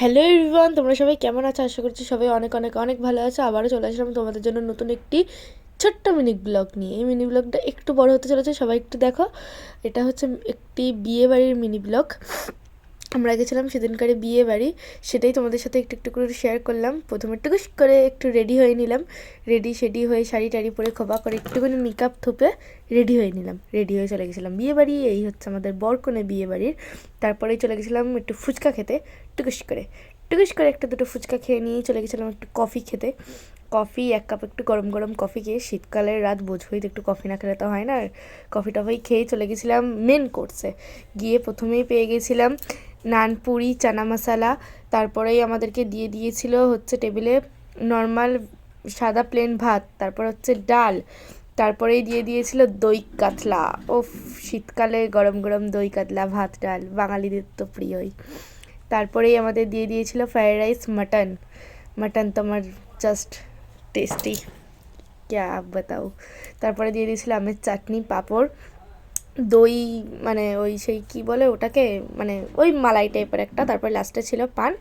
Hello everyone, তোমরা সবাই কেমন আছো? আশা করছি সবাই অনেক অনেক অনেক ভালো আছো। আবারও চলে আসলাম তোমাদের জন্য নতুন একটি ছোট্ট মিনি ব্লগ নিয়ে। এই মিনি ব্লগটা একটু বড় হতে চলেছে, সবাই একটু দেখো। এটা হচ্ছে একটি বিয়ে বাড়ির মিনি ব্লগ। আমরা গেছিলাম সেদিনকারে বিয়ে বাড়ি, সেটাই তোমাদের সাথে একটু একটু করে শেয়ার করলাম। প্রথমে টুকুস করে একটু রেডি হয়ে নিলাম, রেডি হয়ে শাড়ি টাড়ি পরে খোপা করে একটুখানি মেকআপ থুপে রেডি হয়ে নিলাম, রেডি হয়ে চলে গেছিলাম বিয়ে বাড়ি। এই হচ্ছে আমাদের বরকনে বিয়ে বাড়ির। তারপরেই চলে গেছিলাম একটু ফুচকা খেতে, টুকুস করে একটা দুটো ফুচকা খেয়ে নিয়ে চলে গেছিলাম একটু কফি খেতে। কফি 1 কাপ একটু গরম গরম কফি খেয়ে, শীতকালের রাত বোঝোই তো, একটু কফি না খেলে তো হয় না। আর কফি টফি খেয়ে চলে গেছিলাম মেন কোর্সে। গিয়ে প্রথমেই পেয়ে গেছিলাম নান, পুরি, চানা মশালা। তারপরেই আমাদেরকে দিয়ে দিয়েছিল হচ্ছে টেবিলে নর্মাল সাদা প্লেন ভাত, তারপর হচ্ছে ডাল, তারপরেই দিয়ে দিয়েছিল দই কাতলা। ও, শীতকালে গরম গরম দই কাতলা ভাত ডাল বাঙালিদের তো প্রিয়ই। তারপরেই আমাদের দিয়ে দিয়েছিল ফ্রায়েড রাইস, মাটন। মাটন তো আমার জাস্ট টেস্টি, ক্যা বাতাও। তারপরে দিয়ে দিয়েছিল আমের চাটনি, পাঁপড়, দই, মানে ওই সেই কি বলে ওটাকে, মানে ওই মালাই টাইপের একটা। তারপর লাস্টে ছিল পান।